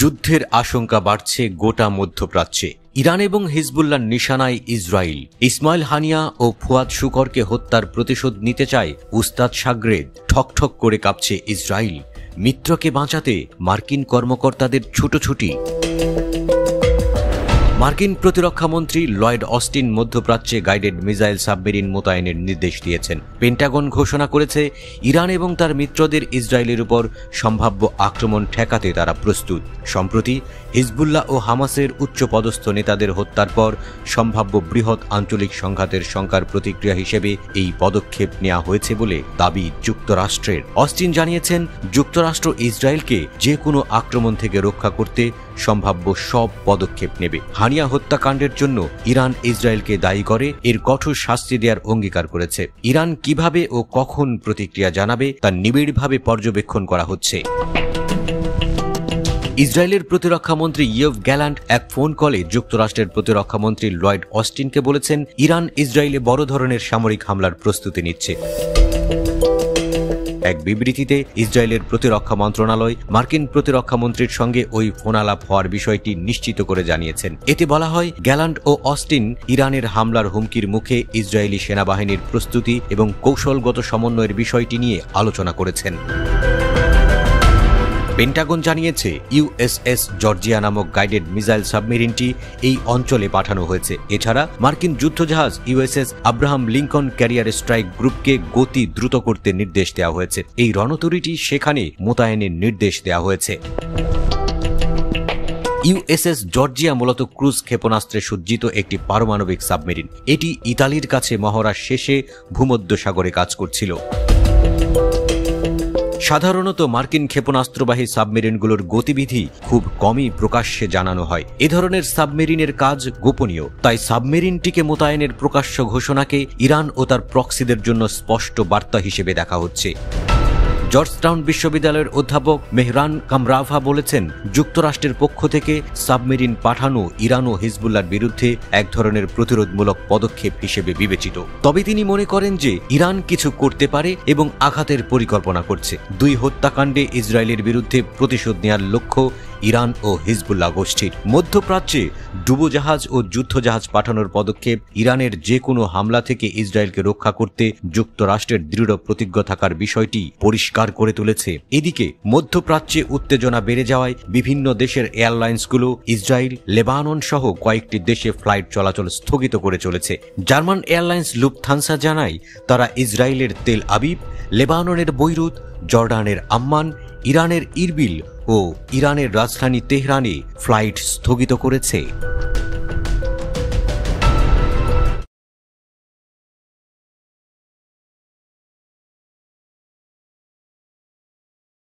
যুদ্ধের আশঙ্কা বাড়ছে গোটা মধ্যপ্রাচ্যে। ইরান এবং হিজবুল্লাহর নিশানায় ইসরায়েল। ইসমাইল হানিয়া ও ফুয়াদ শুকরকে হত্যার প্রতিশোধ নিতে চায় উস্তাদ শাগরেদ। ঠকঠক করে কাঁপছে ইসরায়েল। মিত্রকে বাঁচাতে মার্কিন কর্মকর্তাদের ছুটোছুটি। মার্কিন প্রতিরক্ষামন্ত্রী লয়েড অস্টিন মধ্যপ্রাচ্যে গাইডেড মিসাইল সাবমেরিন মোতায়েনের নির্দেশ দিয়েছেন। পেন্টাগন ঘোষণা করেছে ইরান এবং তার মিত্রদের ইসরায়েলের উপর সম্ভাব্য আক্রমণ ঠেকাতে তারা প্রস্তুত। সম্প্রতি হিজবুল্লাহ ও হামাসের উচ্চপদস্থ নেতাদের হত্যার পর সম্ভাব্য বৃহৎ আঞ্চলিক সংঘাতের শঙ্কার প্রতিক্রিয়া হিসেবে এই পদক্ষেপ নেওয়া হয়েছে বলে দাবি যুক্তরাষ্ট্রের। অস্টিন জানিয়েছেন, যুক্তরাষ্ট্র ইসরায়েলকে যে কোনো আক্রমণ থেকে রক্ষা করতে সম্ভাব্য সব পদক্ষেপ নেবে। হানিয়া হত্যাকাণ্ডের জন্য ইরান ইসরায়েলকে দায়ী করে এর কঠোর শাস্তি দেওয়ার অঙ্গীকার করেছে। ইরান কিভাবে ও কখন প্রতিক্রিয়া জানাবে তা নিবিড়ভাবে পর্যবেক্ষণ করা হচ্ছে। ইসরায়েলের প্রতিরক্ষামন্ত্রী ইয়োভ গ্যালান্ট এক ফোন কলে যুক্তরাষ্ট্রের প্রতিরক্ষামন্ত্রী লয়েড অস্টিনকে বলেছেন, ইরান ইসরায়েলে বড় ধরনের সামরিক হামলার প্রস্তুতি নিচ্ছে। এক বিবৃতিতে ইসরায়েলের প্রতিরক্ষা মন্ত্রণালয় মার্কিন প্রতিরক্ষামন্ত্রীর সঙ্গে ওই ফোনালাপ হওয়ার বিষয়টি নিশ্চিত করে জানিয়েছেন। এতে বলা হয়, গ্যালান্ট ও অস্টিন ইরানের হামলার হুমকির মুখে ইসরায়েলি সেনাবাহিনীর প্রস্তুতি এবং কৌশলগত সমন্বয়ের বিষয়টি নিয়ে আলোচনা করেছেন। পেন্টাগন জানিয়েছে, ইউএসএস জর্জিয়া নামক গাইডেড মিসাইল সাবমেরিনটি এই অঞ্চলে পাঠানো হয়েছে। এছাড়া মার্কিন যুদ্ধজাহাজ USS Abraham Lincoln career strike গ্রুপকে গতি দ্রুত করতে নির্দেশ দেওয়া হয়েছে। এই রণতরীটি সেখানে মোতায়েনের নির্দেশ দেওয়া হয়েছে। ইউএসএস জর্জিয়া মূলত ক্রুজ ক্ষেপণাস্ত্রে সজ্জিত একটি পারমাণবিক সাবমেরিন। এটি ইতালির কাছে মহড়ার শেষে ভূমধ্যসাগরে কাজ করছিল। সাধারণত মার্কিন ক্ষেপণাস্ত্রবাহী সাবমেরিনগুলোর গতিবিধি খুব কমই প্রকাশ্যে জানানো হয়। এ ধরনের সাবমেরিনের কাজ গোপনীয়, তাই সাবমেরিনটিকে মোতায়েনের প্রকাশ্য ঘোষণাকে ইরান ও তার প্রক্সিদের জন্য স্পষ্ট বার্তা হিসেবে দেখা হচ্ছে। জর্জটাউন বিশ্ববিদ্যালয়ের অধ্যাপক মেহরান কামরাভা বলেছেন, যুক্তরাষ্ট্রের পক্ষ থেকে সাবমেরিন পাঠানো ইরান ও হিজবুল্লাহর বিরুদ্ধে এক ধরনের প্রতিরোধমূলক পদক্ষেপ হিসেবে বিবেচিত। তবে তিনি মনে করেন যে ইরান কিছু করতে পারে এবং আঘাতের পরিকল্পনা করছে। দুই হত্যাকাণ্ডে ইসরায়েলের বিরুদ্ধে প্রতিশোধ নেওয়ার লক্ষ্য ইরান ও হিজবুল্লাহ গোষ্ঠীর। মধ্যপ্রাচ্যে ডুবোজাহাজ ও যুদ্ধজাহাজ পাঠানোর পদক্ষেপ ইরানের যে কোনো হামলা থেকে ইসরায়েলকে রক্ষা করতে যুক্তরাষ্ট্রের দৃঢ় প্রতিজ্ঞ থাকার বিষয়টি পরিষ্কার করে তুলেছে। এদিকে মধ্যপ্রাচ্যে উত্তেজনা বেড়ে যাওয়ায় বিভিন্ন দেশের এয়ারলাইন্সগুলো ইসরায়েল, লেবানন সহ কয়েকটি দেশে ফ্লাইট চলাচল স্থগিত করে চলেছে। জার্মান এয়ারলাইন্স লুফথানসা জানায়, তারা ইসরায়েলের তেল আবিব, লেবাননের বৈরুত, জর্ডানের আম্মান, ইরানের ইরবিল ও ইরানের রাজধানী তেহরানে ফ্লাইট স্থগিত করেছে।